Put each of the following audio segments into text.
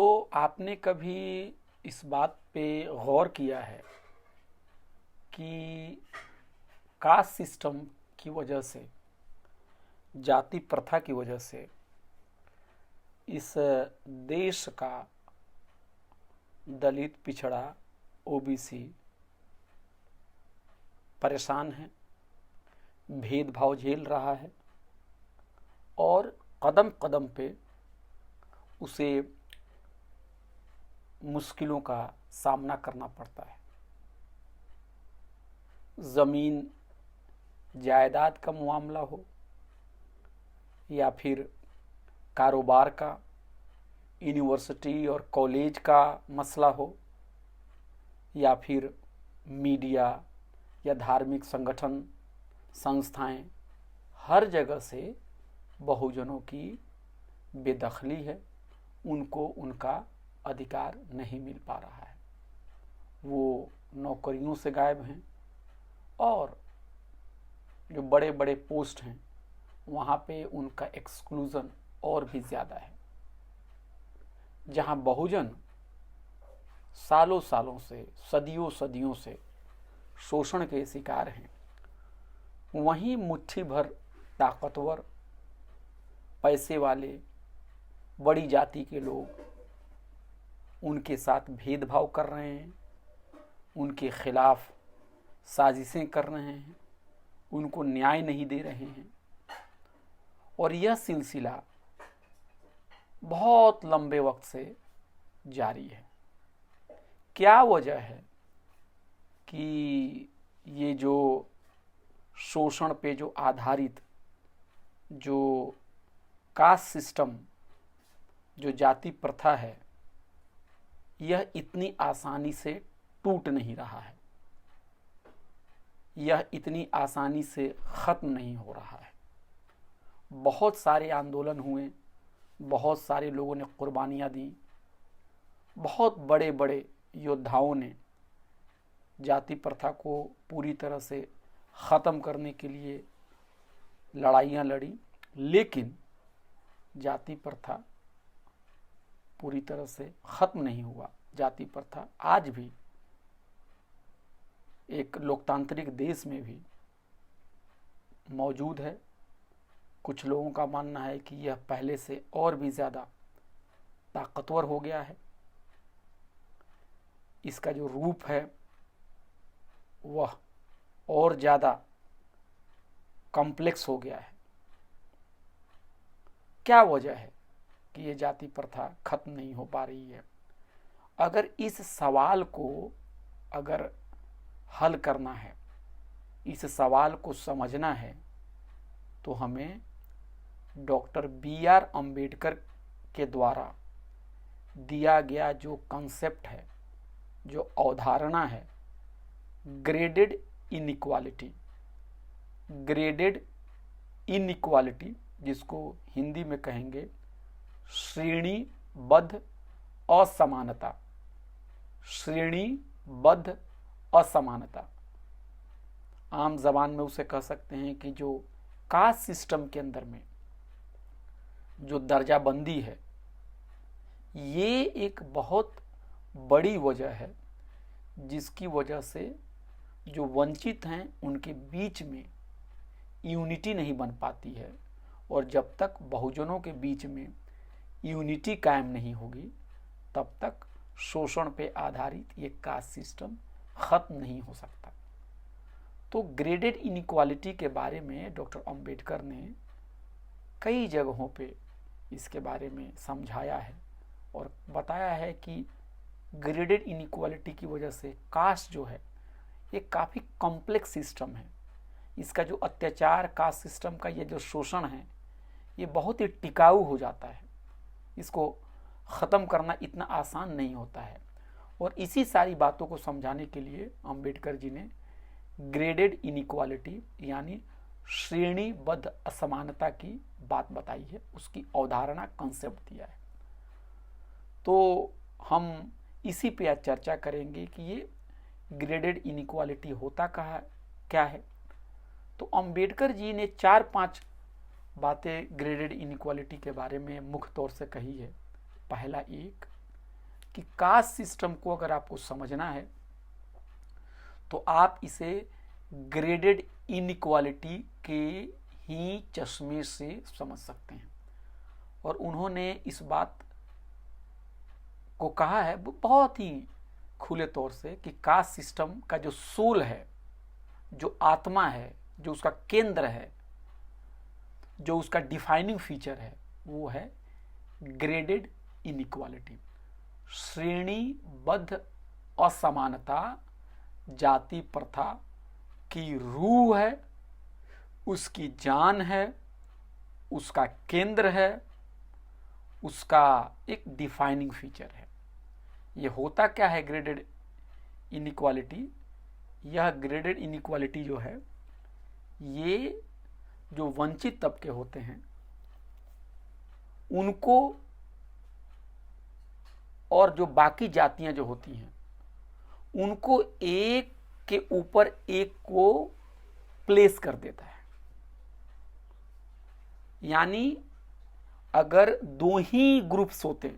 तो आपने कभी इस बात पे गौर किया है कि कास्ट सिस्टम की वजह से, जाति प्रथा की वजह से इस देश का दलित, पिछड़ा, ओबीसी परेशान है, भेदभाव झेल रहा है और कदम कदम पे उसे मुश्किलों का सामना करना पड़ता है। ज़मीन जायदाद का मामला हो या फिर कारोबार का, यूनिवर्सिटी और कॉलेज का मसला हो या फिर मीडिया या धार्मिक संगठन, संस्थाएं, हर जगह से बहुजनों की बेदखली है। उनको उनका अधिकार नहीं मिल पा रहा है। वो नौकरियों से गायब हैं और जो बड़े बड़े पोस्ट हैं वहाँ पे उनका एक्सक्लूज़न और भी ज़्यादा है। जहाँ बहुजन सालों सालों से, सदियों सदियों से शोषण के शिकार हैं, वहीं मुट्ठी भर ताकतवर, पैसे वाले, बड़ी जाति के लोग उनके साथ भेदभाव कर रहे हैं, उनके खिलाफ साजिशें कर रहे हैं, उनको न्याय नहीं दे रहे हैं। और यह सिलसिला बहुत लंबे वक्त से जारी है। क्या वजह है कि ये जो शोषण पे जो आधारित जो कास्ट सिस्टम, जो जाति प्रथा है, यह इतनी आसानी से टूट नहीं रहा है, यह इतनी आसानी से ख़त्म नहीं हो रहा है। बहुत सारे आंदोलन हुए, बहुत सारे लोगों ने कुर्बानियाँ दी, बहुत बड़े बड़े योद्धाओं ने जाति प्रथा को पूरी तरह से ख़त्म करने के लिए लड़ाइयाँ लड़ी, लेकिन जाति प्रथा पूरी तरह से ख़त्म नहीं हुआ। जाति प्रथा आज भी एक लोकतांत्रिक देश में भी मौजूद है। कुछ लोगों का मानना है कि यह पहले से और भी ज़्यादा ताकतवर हो गया है। इसका जो रूप है वह और ज़्यादा कॉम्प्लेक्स हो गया है। क्या वजह है कि ये जाति प्रथा खत्म नहीं हो पा रही है? अगर इस सवाल को अगर हल करना है, इस सवाल को समझना है, तो हमें डॉक्टर बी.आर. अम्बेडकर के द्वारा दिया गया जो कंसेप्ट है, जो अवधारणा है, ग्रेडेड इनइक्वालिटी, जिसको हिंदी में कहेंगे श्रेणीबद्ध असमानता, श्रेणीबद्ध असमानता। आम जबान में उसे कह सकते हैं कि जो कास्ट सिस्टम के अंदर में जो दर्जाबंदी है, ये एक बहुत बड़ी वजह है जिसकी वजह से जो वंचित हैं उनके बीच में यूनिटी नहीं बन पाती है। और जब तक बहुजनों के बीच में यूनिटी कायम नहीं होगी, तब तक शोषण पे आधारित ये कास्ट सिस्टम ख़त्म नहीं हो सकता। तो ग्रेडेड इनइक्वालिटी के बारे में डॉक्टर अंबेडकर ने कई जगहों पे इसके बारे में समझाया है और बताया है कि ग्रेडेड इनइक्वालिटी की वजह से कास्ट जो है ये काफ़ी कॉम्प्लेक्स सिस्टम है। इसका जो अत्याचार, कास्ट सिस्टम का ये जो शोषण है, ये बहुत ही टिकाऊ हो जाता है। इसको ख़त्म करना इतना आसान नहीं होता है। और इसी सारी बातों को समझाने के लिए अंबेडकर जी ने ग्रेडेड इनइक्वालिटी यानी श्रेणीबद्ध असमानता की बात बताई है, उसकी अवधारणा, कंसेप्ट दिया है। तो हम इसी पे आज चर्चा करेंगे कि ये ग्रेडेड इनइक्वालिटी होता क्या है। तो अंबेडकर जी ने 4-5 बातें ग्रेडेड इनइक्वालिटी के बारे में मुख्य तौर से कही है। पहला एक कि कास्ट सिस्टम को अगर आपको समझना है तो आप इसे ग्रेडेड इनइक्वालिटी के ही चश्मे से समझ सकते हैं। और उन्होंने इस बात को कहा है बहुत ही खुले तौर से कि कास्ट सिस्टम का जो सोल है, जो आत्मा है, जो उसका केंद्र है, जो उसका डिफाइनिंग फीचर है, वो है ग्रेडेड इनइक्वालिटी, श्रेणीबद्ध असमानता जाति प्रथा की रूह है, उसकी जान है, उसका केंद्र है, उसका एक डिफाइनिंग फीचर है। ये होता क्या है ग्रेडेड इनइक्वालिटी? यह ग्रेडेड इनइक्वालिटी जो है, ये जो वंचित तबके होते हैं उनको और जो बाकी जातियां जो होती हैं उनको एक के ऊपर एक को प्लेस कर देता है। यानी अगर दो ही ग्रुप्स होते,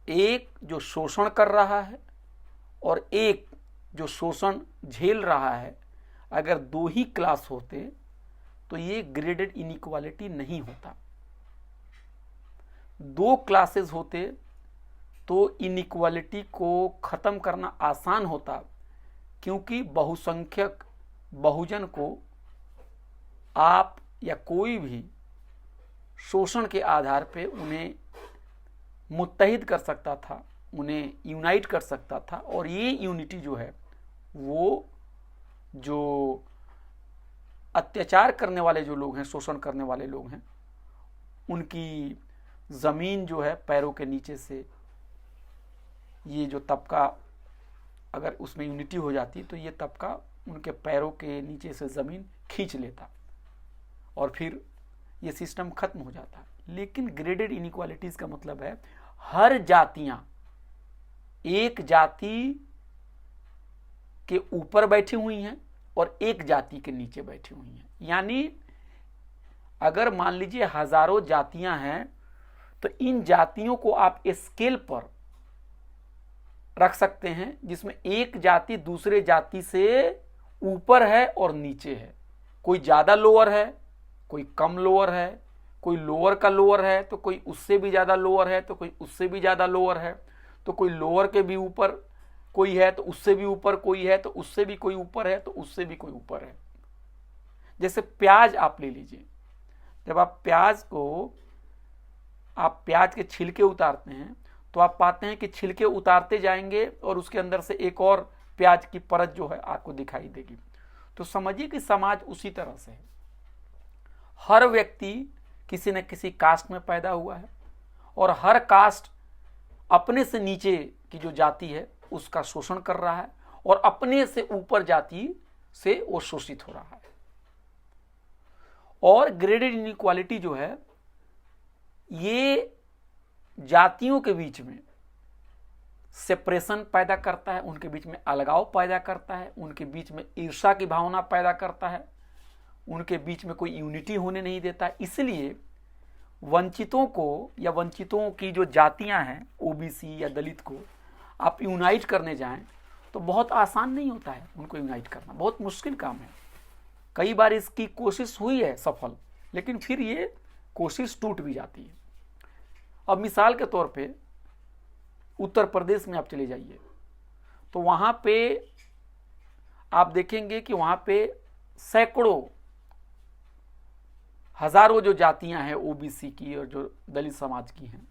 एक जो शोषण कर रहा है और एक जो शोषण झेल रहा है, अगर दो ही क्लास होते तो ये ग्रेडेड इनइक्वालिटी नहीं होता। दो क्लासेस होते तो इनइक्वालिटी को खत्म करना आसान होता, क्योंकि बहुसंख्यक बहुजन को आप या कोई भी शोषण के आधार पे उन्हें मुत्तहिद कर सकता था, उन्हें यूनाइट कर सकता था। और ये यूनिटी जो है वो जो अत्याचार करने वाले जो लोग हैं, शोषण करने वाले लोग हैं, उनकी ज़मीन जो है पैरों के नीचे से, ये जो तबका अगर उसमें यूनिटी हो जाती तो ये तबका उनके पैरों के नीचे से ज़मीन खींच लेता और फिर ये सिस्टम खत्म हो जाता। लेकिन ग्रेडेड इनइक्वालिटीज़ का मतलब है हर जातियां एक जाति के ऊपर बैठी हुई हैं और एक जाति के नीचे बैठी हुई हैं। यानी अगर मान लीजिए हजारों जातियां हैं तो इन जातियों को आप स्केल पर रख सकते हैं, जिसमें एक जाति दूसरे जाति से ऊपर है और नीचे है। कोई ज़्यादा लोअर है, कोई कम लोअर है, कोई लोअर का लोअर है तो कोई उससे भी ज़्यादा लोअर है, तो कोई उससे भी ज़्यादा लोअर है, तो कोई लोअर के भी ऊपर कोई है तो उससे भी ऊपर कोई है, तो उससे भी कोई ऊपर है तो उससे भी कोई ऊपर है। जैसे प्याज आप ले लीजिए, जब आप प्याज के छिलके उतारते हैं तो आप पाते हैं कि छिलके उतारते जाएंगे और उसके अंदर से एक और प्याज की परत जो है आपको दिखाई देगी। तो समझिए कि समाज उसी तरह से है। हर व्यक्ति किसी न किसी कास्ट में पैदा हुआ है और हर कास्ट अपने से नीचे की जो जाति है उसका शोषण कर रहा है और अपने से ऊपर जाति से वो शोषित हो रहा है। और ग्रेडेड इनइक्वालिटी जो है ये जातियों के बीच में सेपरेशन पैदा करता है, उनके बीच में अलगाव पैदा करता है, उनके बीच में ईर्ष्या की भावना पैदा करता है, उनके बीच में कोई यूनिटी होने नहीं देता। इसलिए वंचितों को या वंचितों की जो जातियां हैं ओबीसी या दलित को आप यूनाइट करने जाएं तो बहुत आसान नहीं होता है। उनको यूनाइट करना बहुत मुश्किल काम है। कई बार इसकी कोशिश हुई है सफल, लेकिन फिर ये कोशिश टूट भी जाती है। अब मिसाल के तौर पे उत्तर प्रदेश में आप चले जाइए तो वहाँ पे आप देखेंगे कि वहाँ पे सैकड़ों हजारों जो जातियां हैं ओबीसी की और जो दलित समाज की हैं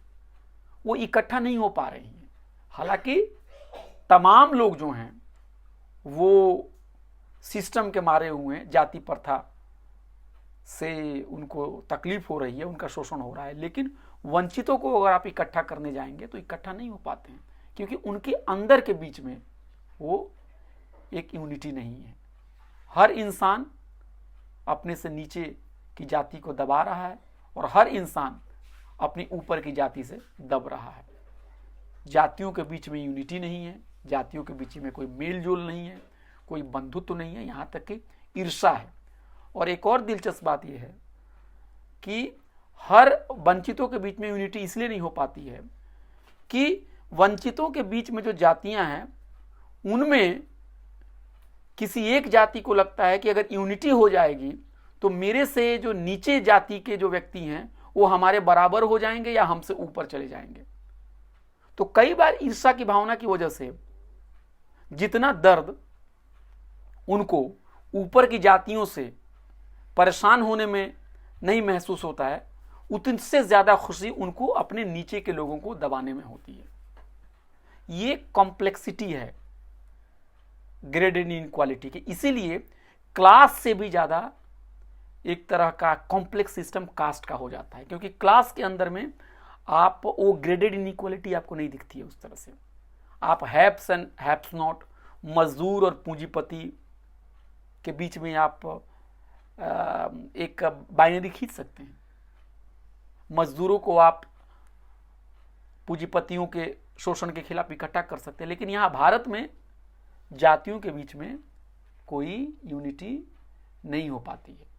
वो इकट्ठा नहीं हो पा रही हैं। हालांकि तमाम लोग जो हैं वो सिस्टम के मारे हुए हैं, जाति प्रथा से उनको तकलीफ हो रही है, उनका शोषण हो रहा है, लेकिन वंचितों को अगर आप इकट्ठा करने जाएंगे तो इकट्ठा नहीं हो पाते हैं, क्योंकि उनके अंदर के बीच में वो एक यूनिटी नहीं है। हर इंसान अपने से नीचे की जाति को दबा रहा है और हर इंसान अपनी ऊपर की जाति से दब रहा है। जातियों के बीच में यूनिटी नहीं है, जातियों के बीच में कोई मेल जोल नहीं है, कोई बंधुत्व नहीं है, यहाँ तक कि ईर्ष्या है। और एक और दिलचस्प बात यह है कि हर वंचितों के बीच में यूनिटी इसलिए नहीं हो पाती है कि वंचितों के बीच में जो जातियां हैं उनमें किसी एक जाति को लगता है कि अगर यूनिटी हो जाएगी तो मेरे से जो नीचे जाति के जो व्यक्ति हैं वो हमारे बराबर हो जाएंगे या हमसे ऊपर चले जाएंगे। तो कई बार ईर्ष्या की भावना की वजह से जितना दर्द उनको ऊपर की जातियों से परेशान होने में नहीं महसूस होता है, उतने ज्यादा खुशी उनको अपने नीचे के लोगों को दबाने में होती है। ये कॉम्प्लेक्सिटी है ग्रेडेड इनइक्वालिटी की। इसीलिए क्लास से भी ज्यादा एक तरह का कॉम्प्लेक्स सिस्टम कास्ट का हो जाता है, क्योंकि क्लास के अंदर में आप वो ग्रेडेड इनइक्वालिटी आपको नहीं दिखती है उस तरह से। आप हैप्स एंड हैप्स नॉट, मजदूर और पूंजीपति के बीच में आप एक बाइनरी खींच सकते हैं। मजदूरों को आप पूंजीपतियों के शोषण के खिलाफ इकट्ठा कर सकते हैं, लेकिन यहाँ भारत में जातियों के बीच में कोई यूनिटी नहीं हो पाती है।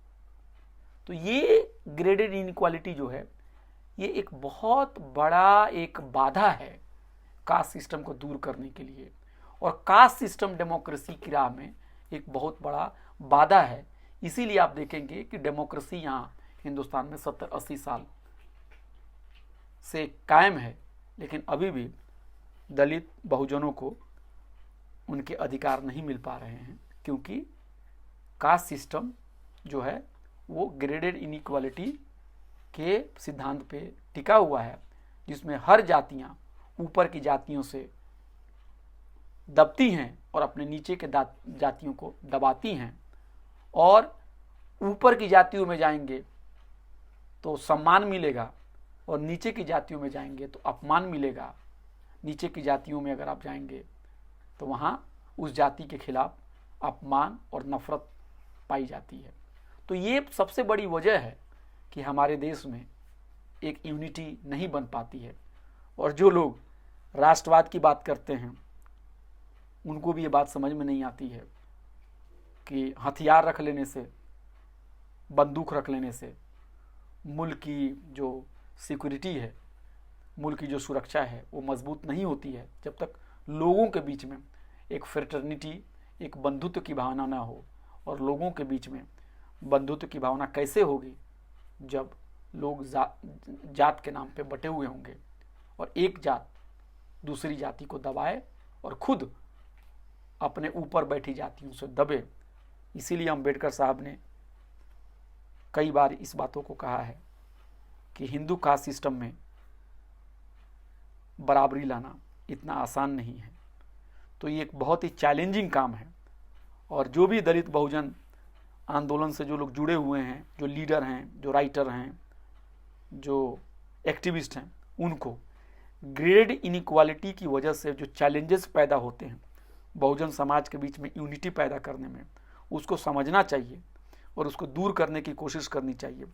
तो ये ग्रेडेड इनइक्वालिटी जो है ये एक बहुत बड़ा एक बाधा है कास्ट सिस्टम को दूर करने के लिए, और कास्ट सिस्टम डेमोक्रेसी की राह में एक बहुत बड़ा बाधा है। इसीलिए आप देखेंगे कि डेमोक्रेसी यहाँ हिंदुस्तान में 70-80 साल से कायम है, लेकिन अभी भी दलित बहुजनों को उनके अधिकार नहीं मिल पा रहे हैं, क्योंकि कास्ट सिस्टम जो है वो ग्रेडेड इनइक्वालिटी के सिद्धांत पे टिका हुआ है, जिसमें हर जातियां ऊपर की जातियों से दबती हैं और अपने नीचे के जातियों को दबाती हैं, और ऊपर की जातियों में जाएंगे तो सम्मान मिलेगा और नीचे की जातियों में जाएंगे तो अपमान मिलेगा। नीचे की जातियों में अगर आप जाएंगे तो वहाँ उस जाति के खिलाफ अपमान और नफरत पाई जाती है। तो ये सबसे बड़ी वजह है कि हमारे देश में एक यूनिटी नहीं बन पाती है, और जो लोग राष्ट्रवाद की बात करते हैं उनको भी ये बात समझ में नहीं आती है कि हथियार रख लेने से, बंदूक रख लेने से मुल्क की जो सिक्योरिटी है, मुल्क की जो सुरक्षा है वो मजबूत नहीं होती है जब तक लोगों के बीच में एक फ्रेटर्निटी, एक बंधुत्व की भावना ना हो। और लोगों के बीच में बंधुत्व की भावना कैसे होगी जब लोग जात के नाम पे बटे हुए होंगे और एक जात दूसरी जाति को दबाए और खुद अपने ऊपर बैठी जातियों से दबे। इसीलिए अम्बेडकर साहब ने कई बार इस बातों को कहा है कि हिंदू कास्ट सिस्टम में बराबरी लाना इतना आसान नहीं है। तो ये एक बहुत ही चैलेंजिंग काम है, और जो भी दलित बहुजन आंदोलन से जो लोग जुड़े हुए हैं, जो लीडर हैं, जो राइटर हैं, जो एक्टिविस्ट हैं, उनको ग्रेडेड इनइक्वालिटी की वजह से जो चैलेंजेस पैदा होते हैं बहुजन समाज के बीच में यूनिटी पैदा करने में, उसको समझना चाहिए और उसको दूर करने की कोशिश करनी चाहिए,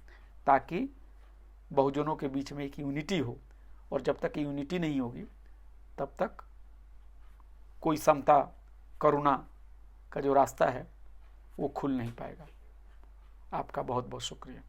ताकि बहुजनों के बीच में एक यूनिटी हो। और जब तक यूनिटी नहीं होगी तब तक कोई समता, करुणा का जो रास्ता है वो खुल नहीं पाएगा। आपका बहुत बहुत शुक्रिया।